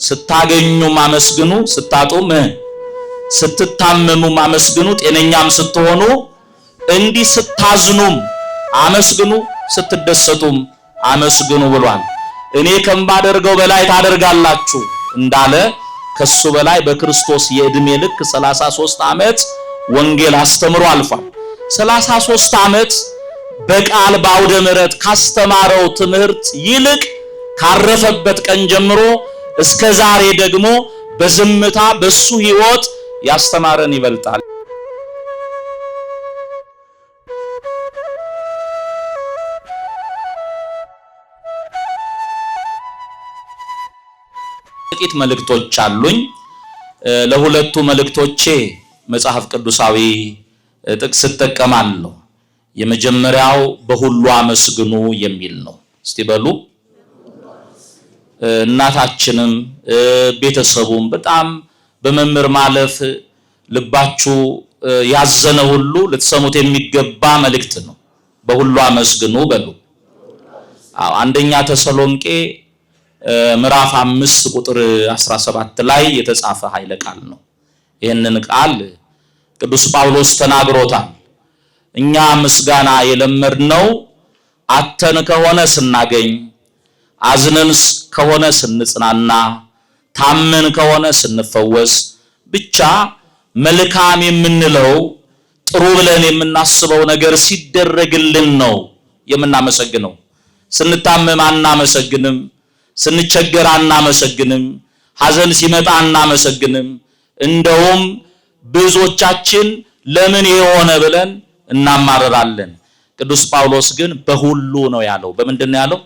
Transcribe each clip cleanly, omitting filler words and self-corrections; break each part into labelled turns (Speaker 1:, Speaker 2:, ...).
Speaker 1: ስታገኙ ማመስግኑ ስታጡም ስትታመሙ ማመስግኑ ጤነኛም ስትሆኑ እንዲህ ስታዝኑም አመስግኑ ስትደሰቱም አመስግኑ ብሏል። እኔ ከማደርገው በላይ ታደርጋላችሁ እንዳለ ከሱ በላይ በክርስቶስ የዕድሜ ልክ 33 ዓመት ወንጌል አስተምሮ አልፏል። 33 ዓመት በቃል ባውደ ምሕረት ካስተማረው ትምህርት ይልቅ ካረፈበት ቀን ጀምሮ እስከ ዛሬ ደግሞ በዝምታ በሱ ሕይወት ያስተማረን ይበልጣል። ጥቂት መልእክቶች አሉኝ። ለሁለቱ መልእክቶቼ መጽሐፍ ቅዱሳዊ ጥቅስ እጠቀማለሁ። የመጀመሪያው በሁሉ አመስግኑ የሚል ነው። እስቲ በሉ። እናታችንም ቤተሰቡም በጣም በመምህር ማለፍ ልባችሁ ያዘነ ሁሉ ልትሰሙት የሚገባ መልእክት ነው። በሁሉ አመስግኑ በሉ። አንደኛ ተሰሎንቄ ምዕራፍ 5 ቁጥር 17 ላይ የተጻፈ ኃይለ ቃል ነው። ይህንን ቃል ቅዱስ ጳውሎስ ተናግሮታል። እኛ ምስጋና የለመድነው አተን ከሆነ ስናገኝ፣ አዝነን ከሆነ ስንጽናና፣ ታመን ከሆነ ስንፈወስ፣ ብቻ መልካም የምንለው ጥሩ ብለን የምናስበው ነገር ሲደረግልን ነው የምናመሰግነው። ስንታመም አናመሰግንም፣ ስንቸገር አናመሰግንም፣ ሐዘን ሲመጣ አናመሰግንም። እንደውም ብዙዎቻችን ለምን የሆነ ብለን እናማረራለን። ቅዱስ ጳውሎስ ግን በሁሉ ነው ያለው። በምንድን ነው ያለው?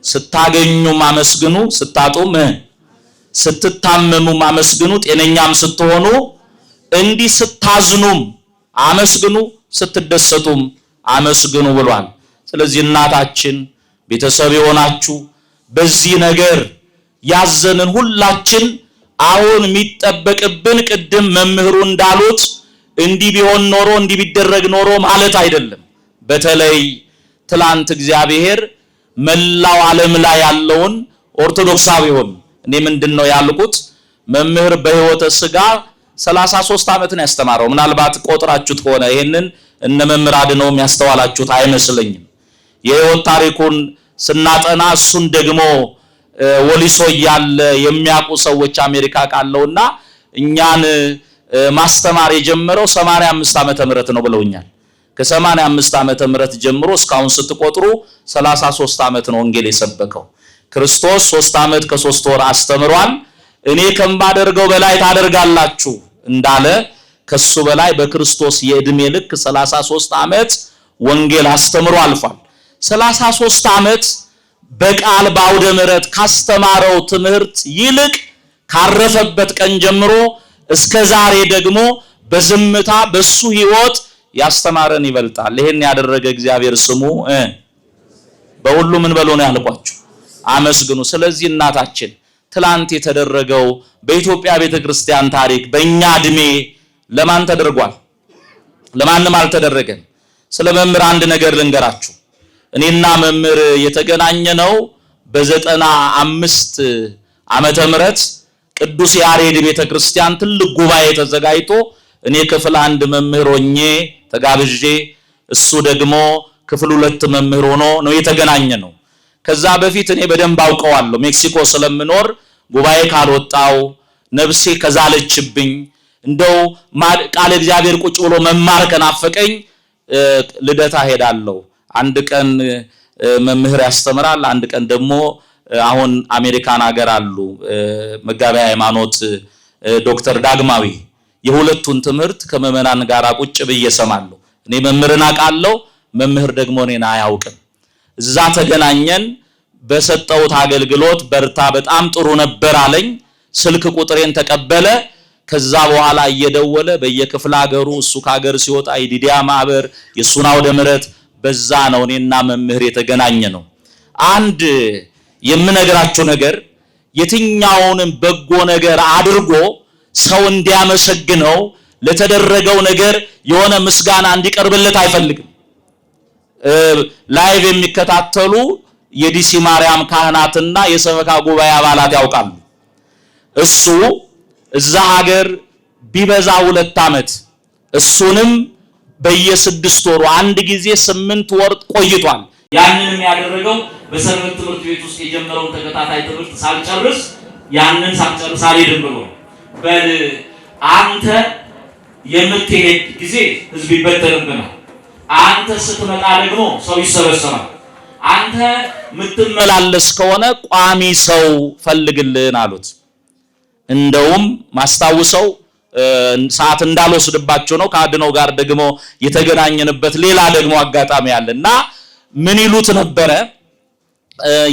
Speaker 1: ስታገኙም አመስግኑ፣ ስታጡም ስትታመሙም አመስግኑ፣ ጤነኛም ስትሆኑ እንዲህ ስታዝኑም አመስግኑ፣ ስትደሰቱም አመስግኑ ብሏል። ስለዚህ እናታችን ቤተሰብ የሆናችሁ በዚህ ነገር ያዘንን ሁላችን አሁን የሚጠበቅብን ቅድም መምህሩ እንዳሉት እንዲህ ቢሆን ኖሮ እንዲህ ቢደረግ ኖሮ ማለት አይደለም። በተለይ ትላንት እግዚአብሔር መላው ዓለም ላይ ያለውን ኦርቶዶክሳዊውን እኔ ምንድነው ያልኩት መምህር በሕይወተ ሥጋ 33 ዓመት ነው ያስተማረው። ምናልባት ቆጥራችሁት ሆነ ይሄንን እነ መምህር አድነውም ያስተዋላችሁት አይመስለኝም። የሕይወት ታሪኩን ስናጠና እሱን ደግሞ ወሊሶ ያለ የሚያውቁ ሰዎች አሜሪካ ቃለውና እኛን ማስተማር የጀመረው 85 ዓመተ ምህረት ነው ብለውኛል። ከ85 ዓመተ ምህረት ጀምሮ እስካሁን ስትቆጥሩ 33 ዓመት ነው ወንጌል የሰበከው። ክርስቶስ 3 ዓመት ከ3 ወር አስተምሯል። እኔ ከማደርገው በላይ ታደርጋላችሁ እንዳለ ከሱ በላይ በክርስቶስ የዕድሜ ልክ 33 ዓመት ወንጌል አስተምሮ አልፏል። 33 ዓመት በቃል ባውደ ምሕረት ካስተማረው ትምህርት ይልቅ ካረፈበት ቀን ጀምሮ እስከ ዛሬ ደግሞ በዝምታ በሱ ሕይወት ያስተማረን ይበልጣል። ይሄን ያደረገ እግዚአብሔር ስሙ በሁሉ ምን በሉ ነው ያልኳችሁ? አመስግኑ። ስለዚህ እናታችን ትላንት የተደረገው በኢትዮጵያ ቤተክርስቲያን ታሪክ በእኛ እድሜ ለማን ተደርጓል? ለማንም አልተደረገም። ስለ መምህር አንድ ነገር ልንገራችሁ። እኔና መምህር የተገናኘነው በ95 ዓመተ ምህረት ቅዱስ ያሬድ ቤተክርስቲያን ትልቅ ጉባኤ ተዘጋጅቶ እኔ ክፍል 1 መምህር ሆኜ ተጋብዤ እሱ ደግሞ ክፍል 2 መምህር ሆኖ ነው የተገናኘነው። ከዛ በፊት እኔ በደንብ አውቀዋለሁ። ሜክሲኮ ስለምኖር ጉባኤ ካልወጣው ነፍሴ ከዛለችብኝ እንደው ቃል እግዚአብሔር ቁጭ ብሎ መማር ከናፈቀኝ ልደታ ሄዳለሁ። አንድ ቀን መምህር ያስተምራል፣ አንድ ቀን ደግሞ አሁን አሜሪካን ሀገር አሉ መጋቢ ሃይማኖት ዶክተር ዳግማዊ የሁለቱን ትምህርት ከመመናን ጋር ቁጭ ብዬ ሰማለሁ። እኔ መምህርን አውቃለሁ፣ መምህር ደግሞ እኔን አያውቅም። እዛ ተገናኘን። በሰጠውት አገልግሎት በርታ በጣም ጥሩ ነበር አለኝ። ስልክ ቁጥሬን ተቀበለ። ከዛ በኋላ እየደወለ በየክፍለ ሀገሩ እሱ ከሀገር ሲወጣ የዲዲያ ማህበር የሱን አውደ ምሕረት በዛ ነው እኔና መምህር የተገናኘ ነው። አንድ የምነግራችሁ ነገር የትኛውንም በጎ ነገር አድርጎ ሰው እንዲያመሰግነው ለተደረገው ነገር የሆነ ምስጋና እንዲቀርብለት አይፈልግም። ላይቭ የሚከታተሉ የዲሲ ማርያም ካህናትና የሰበካ ጉባኤ አባላት ያውቃሉ። እሱ እዛ ሀገር ቢበዛ 2 ዓመት እሱንም በየ6 ወሩ አንድ ጊዜ 8 ወር ቆይቷል። ያንንም ያደረገው በሰንበት ትምህርት ቤት ውስጥ የጀመረውን ተከታታይ ትምህርት ሳልጨርስ ያንን ሳልጨርስ አልሄድም ብሎ በል አንተ የምትሄድ ጊዜ ህዝብ ይበተንብናል፣ አንተ ስትመጣ ደግሞ ሰው ይሰበሰባል፣ አንተ የምትመላለስ ከሆነ ቋሚ ሰው ፈልግልን አሉት። እንደውም ማስታውሰው ሰዓት እንዳልወስድባቸው ነው ከአድነው ጋር ደግሞ የተገናኘንበት ሌላ ደግሞ አጋጣሚ አለና ምን ይሉት ነበረ?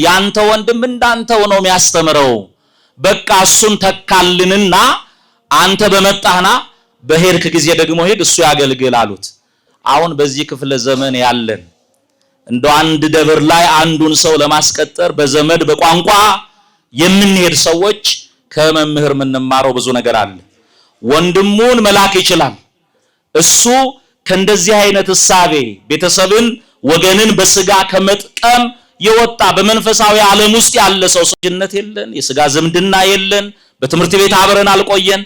Speaker 1: ያንተ ወንድም እንዳንተው ነው የሚያስተምረው፣ በቃ እሱን ተካልንና አንተ በመጣህና በሄድክ ጊዜ ደግሞ ሄድ እሱ ያገልግል አሉት። አሁን በዚህ ክፍለ ዘመን ያለን እንደው አንድ ደብር ላይ አንዱን ሰው ለማስቀጠር በዘመድ በቋንቋ የምንሄድ ሰዎች ከመምህር የምንማረው ብዙ ነገር አለ። ወንድሙን መላክ ይችላል። እሱ ከእንደዚህ አይነት እሳቤ ቤተሰብን ወገንን በስጋ ከመጥቀም የወጣ በመንፈሳዊ ዓለም ውስጥ ያለ ሰው ጅነት የለን፣ የስጋ ዝምድና የለን፣ በትምህርት ቤት አብረን አልቆየን፣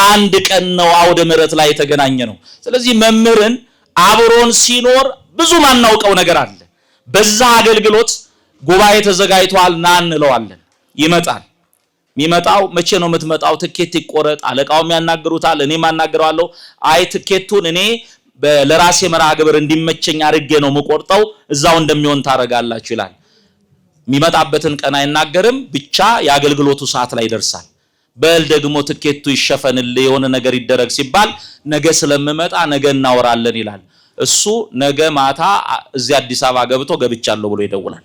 Speaker 1: አንድ ቀን ነው አውደ ምሕረት ላይ የተገናኘ ነው። ስለዚህ መምህርን አብሮን ሲኖር ብዙ ማናውቀው ነገር አለ። በዛ አገልግሎት ጉባኤ ተዘጋጅቷል ና እንለዋለን፣ ይመጣል። የሚመጣው መቼ ነው የምትመጣው? ትኬት ይቆረጥ፣ አለቃውም ያናግሩታል፣ እኔም አናግረዋለሁ። አይ ትኬቱን እኔ ለራሴ መርሃ ግብር እንዲመቸኝ አድርጌ ነው የምቆርጠው፣ እዛው እንደሚሆን ታረጋላችሁ ይላል። የሚመጣበትን ቀን አይናገርም፣ ብቻ የአገልግሎቱ ሰዓት ላይ ይደርሳል። በል ደግሞ ትኬቱ ይሸፈንልህ የሆነ ነገር ይደረግ ሲባል ነገ ስለምመጣ ነገ እናወራለን ይላል። እሱ ነገ ማታ እዚህ አዲስ አበባ ገብቶ ገብቻለሁ ብሎ ይደውላል።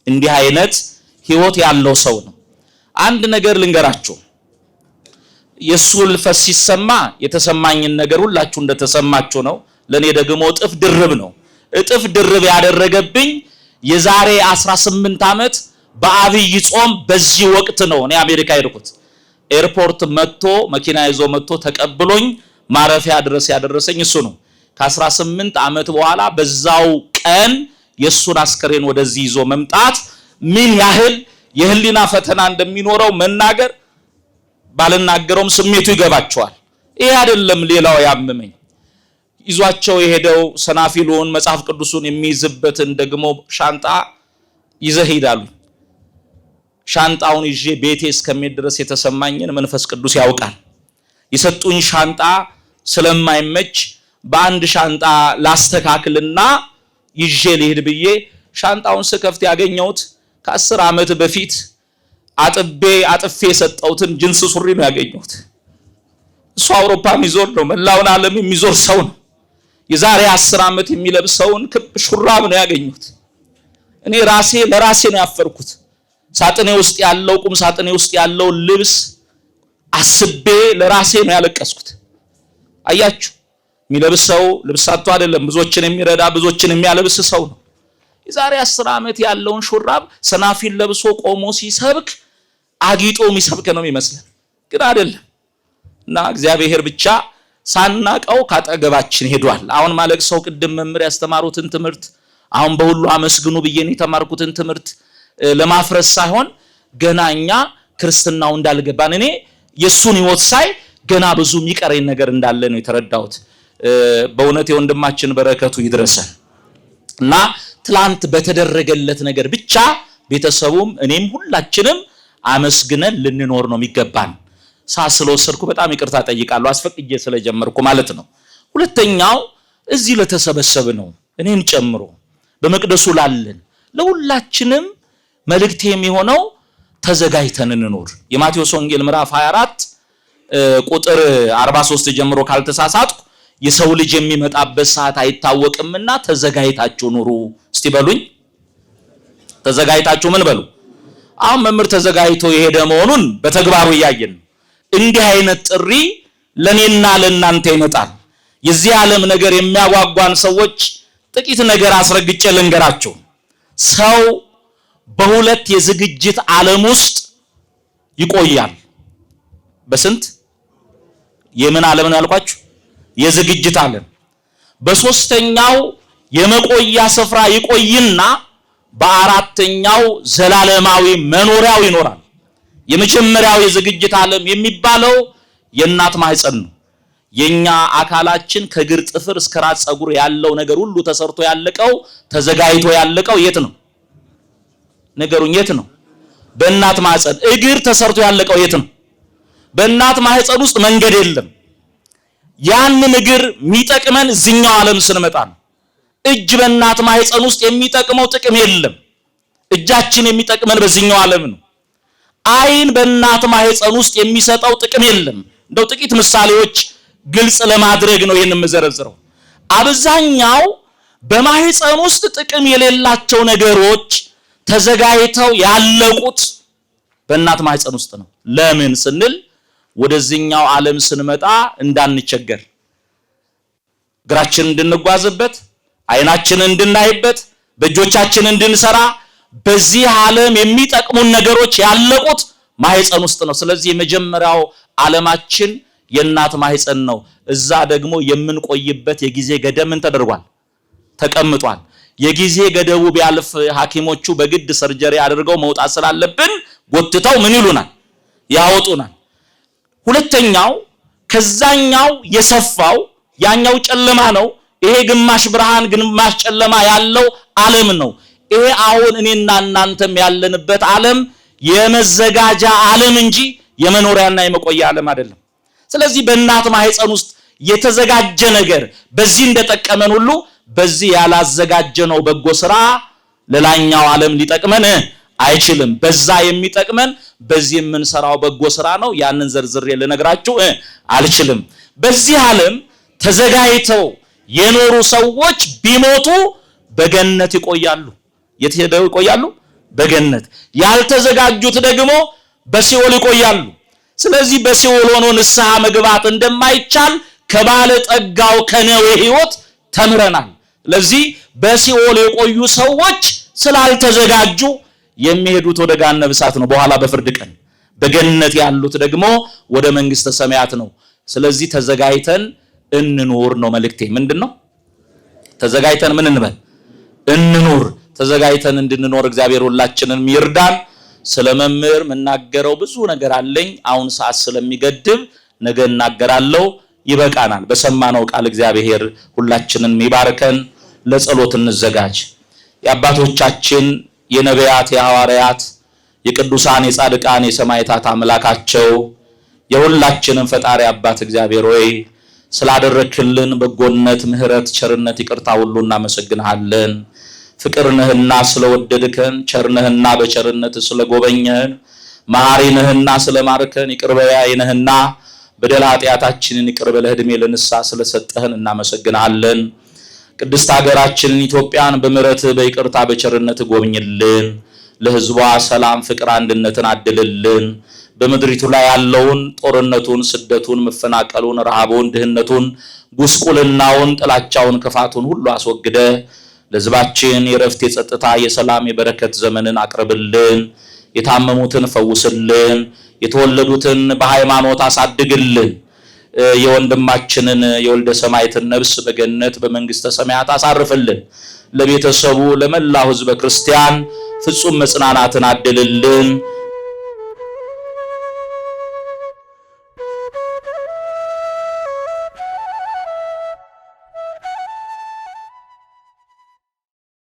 Speaker 1: እንዲህ አይነት ህይወት ያለው ሰው ነው። አንድ ነገር ልንገራችሁ፣ የሱ ልፈስ ሲሰማ የተሰማኝን ነገር ሁላችሁ እንደተሰማችሁ ነው። ለኔ ደግሞ እጥፍ ድርብ ነው። እጥፍ ድርብ ያደረገብኝ የዛሬ 18 ዓመት በአብይ ጾም በዚህ ወቅት ነው እኔ አሜሪካ ሄድኩት። ኤርፖርት መጥቶ መኪና ይዞ መጥቶ ተቀብሎኝ ማረፊያ ድረስ ያደረሰኝ እሱ ነው። ከ18 ዓመት በኋላ በዛው ቀን የሱን አስከሬን ወደዚህ ይዞ መምጣት ምን ያህል የህሊና ፈተና እንደሚኖረው መናገር ባልናገረውም ስሜቱ ይገባቸዋል። ይሄ አይደለም ሌላው ያመመኝ፣ ይዟቸው የሄደው ሰናፊሉን መጽሐፍ ቅዱሱን የሚይዝበትን ደግሞ ሻንጣ ይዘህ ሄዳሉ። ሻንጣውን ይዤ ቤቴ እስከሚሄድ ድረስ የተሰማኝን መንፈስ ቅዱስ ያውቃል። የሰጡኝ ሻንጣ ስለማይመች በአንድ ሻንጣ ላስተካክልና ይዤ ልሄድ ብዬ ሻንጣውን ስከፍት ያገኘሁት ከ10 ዓመት በፊት አጥፌ የሰጠሁትን ጅንስ ሱሪ ነው ያገኘሁት። እሱ አውሮፓ የሚዞር ነው፣ መላውን ዓለም የሚዞር ሰው ነው። የዛሬ 10 ዓመት የሚለብሰውን ክብ ሹራብ ነው ያገኘሁት። እኔ ለራሴ ነው ያፈርኩት። ሳጥኔ ውስጥ ያለው ቁም ሳጥኔ ውስጥ ያለው ልብስ አስቤ ለራሴ ነው ያለቀስኩት። አያችሁ፣ የሚለብሰው ልብሳቱ አይደለም፣ ብዙዎችን የሚረዳ ብዙዎችን የሚያለብስ ሰው ነው። የዛሬ 10 ዓመት ያለውን ሹራብ ሰናፊል ለብሶ ቆሞ ሲሰብክ አጊጦ የሚሰብክ ነው የሚመስለን፣ ግን አይደለም። እና እግዚአብሔር ብቻ ሳናቀው ካጠገባችን ሄዷል። አሁን ማለቅ ሰው ቅድም መምህር ያስተማሩትን ትምህርት አሁን በሁሉ አመስግኑ ብዬን የተማርኩትን ትምህርት ለማፍረስ ሳይሆን ገና እኛ ክርስትናው እንዳልገባን እኔ የሱን ህይወት ሳይ ገና ብዙ የሚቀረኝ ነገር እንዳለ ነው የተረዳሁት። በእውነት የወንድማችን በረከቱ ይድረሰን እና ትላንት በተደረገለት ነገር ብቻ ቤተሰቡም እኔም ሁላችንም አመስግነን ልንኖር ነው የሚገባን። ሳስለወሰድኩ በጣም ይቅርታ ጠይቃለሁ፣ አስፈቅጄ ስለጀመርኩ ማለት ነው። ሁለተኛው እዚህ ለተሰበሰብ ነው እኔን ጨምሮ በመቅደሱ ላለን ለሁላችንም መልእክት የሚሆነው ተዘጋጅተን እንኖር። የማቴዎስ ወንጌል ምዕራፍ 24 ቁጥር 43 ጀምሮ ካልተሳሳትኩ የሰው ልጅ የሚመጣበት ሰዓት አይታወቅምና ተዘጋጅታችሁ ኑሩ። እስቲ በሉኝ፣ ተዘጋጅታችሁ ምን በሉ? አሁን መምህር ተዘጋጅቶ የሄደ መሆኑን በተግባሩ እያየን ነው። እንዲህ አይነት ጥሪ ለኔና ለእናንተ ይመጣል። የዚህ ዓለም ነገር የሚያጓጓን ሰዎች ጥቂት ነገር አስረግጬ ልንገራቸው። ሰው በሁለት የዝግጅት ዓለም ውስጥ ይቆያል። በስንት የምን ዓለም ነው ያልኳችሁ? የዝግጅት ዓለም። በሶስተኛው የመቆያ ስፍራ ይቆይና በአራተኛው ዘላለማዊ መኖሪያው ይኖራል። የመጀመሪያው የዝግጅት ዓለም የሚባለው የእናት ማህፀን ነው። የኛ አካላችን ከግር ጥፍር እስከ ራስ ፀጉር ያለው ነገር ሁሉ ተሰርቶ ያለቀው ተዘጋጅቶ ያለቀው የት ነው? ነገሩኝ፣ የት ነው? በእናት ማህፀን። እግር ተሰርቶ ያለቀው የት ነው? በእናት ማህፀን ውስጥ መንገድ የለም። ያንን እግር የሚጠቅመን እዚህኛው ዓለም ስንመጣ ነው። እጅ በእናት ማህፀን ውስጥ የሚጠቅመው ጥቅም የለም። እጃችን የሚጠቅመን በዚህኛው ዓለም ነው። አይን በእናት ማህፀን ውስጥ የሚሰጠው ጥቅም የለም። እንደው ጥቂት ምሳሌዎች ግልጽ ለማድረግ ነው ይሄን የምዘረዝረው። አብዛኛው በማህፀን ውስጥ ጥቅም የሌላቸው ነገሮች ተዘጋጅተው ያለቁት በእናት ማህፀን ውስጥ ነው። ለምን ስንል ወደዚህኛው ዓለም ስንመጣ እንዳንቸገር፣ እግራችንን እንድንጓዝበት፣ አይናችንን እንድናይበት፣ በእጆቻችን እንድንሰራ በዚህ ዓለም የሚጠቅሙን ነገሮች ያለቁት ማህፀን ውስጥ ነው። ስለዚህ የመጀመሪያው ዓለማችን የእናት ማህፀን ነው። እዛ ደግሞ የምንቆይበት የጊዜ ገደብ ምን ተደርጓል? ተቀምጧል። የጊዜ ገደቡ ቢያልፍ ሐኪሞቹ በግድ ሰርጀሪ አድርገው መውጣት ስላለብን ጎትተው ምን ይሉናል? ያወጡናል። ሁለተኛው ከዛኛው የሰፋው ያኛው ጨለማ ነው። ይሄ ግማሽ ብርሃን ግማሽ ጨለማ ያለው ዓለም ነው። ይሄ አሁን እኔና እናንተም ያለንበት ዓለም የመዘጋጃ ዓለም እንጂ የመኖሪያና የመቆያ ዓለም አይደለም። ስለዚህ በእናት ማህፀን ውስጥ የተዘጋጀ ነገር በዚህ እንደጠቀመን ሁሉ በዚህ ያላዘጋጀነው በጎ ስራ ለላኛው ዓለም ሊጠቅመን አይችልም። በዛ የሚጠቅመን በዚህ የምንሰራው በጎ ስራ ነው። ያንን ዘርዝሬ ልነግራችሁ አልችልም። በዚህ ዓለም ተዘጋጅተው የኖሩ ሰዎች ቢሞቱ በገነት ይቆያሉ። የት ሄደው ይቆያሉ? በገነት። ያልተዘጋጁት ደግሞ በሲኦል ይቆያሉ። ስለዚህ በሲኦል ሆኖ ንስሐ መግባት እንደማይቻል ከባለ ጠጋው ከነዌ ሕይወት ተምረናል። ስለዚህ በሲኦል የቆዩ ሰዎች ስላልተዘጋጁ የሚሄዱት ወደ ገሃነመ እሳት ነው በኋላ በፍርድ ቀን። በገነት ያሉት ደግሞ ወደ መንግስተ ሰማያት ነው። ስለዚህ ተዘጋጅተን እንኑር ነው መልእክቴ። ምንድነው? ተዘጋጅተን ምን እንበል? እንኑር። ተዘጋጅተን እንድንኖር እግዚአብሔር ሁላችንን ይርዳን። ስለ መምህር መናገረው ብዙ ነገር አለኝ። አሁን ሰዓት ስለሚገድብ ነገ እናገራለሁ። ይበቃናል። በሰማነው ቃል እግዚአብሔር ሁላችንን ይባርከን። ለጸሎት እንዘጋጅ። የአባቶቻችን የነቢያት፣ የሐዋርያት፣ የቅዱሳን፣ የጻድቃን፣ የሰማዕታት አምላካቸው የሁላችንን ፈጣሪ አባት እግዚአብሔር ሆይ ስላደረክልን በጎነት፣ ምሕረት፣ ቸርነት፣ ይቅርታ ሁሉ እናመሰግንሃለን። ፍቅር ነህና ስለወደድከን፣ ቸር ነህና በቸርነት ስለጎበኘን፣ መሐሪ ነህና ስለማርከን፣ ይቅር ባይ ነህና በደል ኃጢአታችንን ይቅር ብለህ ዕድሜ ለንስሐ ስለሰጠህን እናመሰግንሃለን። ቅድስት ሀገራችንን ኢትዮጵያን በምሕረትህ በይቅርታ በቸርነት ጎብኝልን። ለሕዝቧ ሰላም፣ ፍቅር፣ አንድነትን አድልልን። በምድሪቱ ላይ ያለውን ጦርነቱን፣ ስደቱን፣ መፈናቀሉን፣ ረሃቡን፣ ድህነቱን፣ ጉስቁልናውን፣ ጥላቻውን፣ ክፋቱን ሁሉ አስወግደ ለሕዝባችን የረፍት፣ የጸጥታ፣ የሰላም፣ የበረከት ዘመንን አቅርብልን። የታመሙትን ፈውስልን። የተወለዱትን በሃይማኖት አሳድግልን። የወንድማችንን የወልደ ሰማዕትን ነፍስ በገነት በመንግስተ ሰማያት አሳርፍልን። ለቤተሰቡ ለመላው ሕዝበ ክርስቲያን ፍጹም መጽናናትን አድልልን።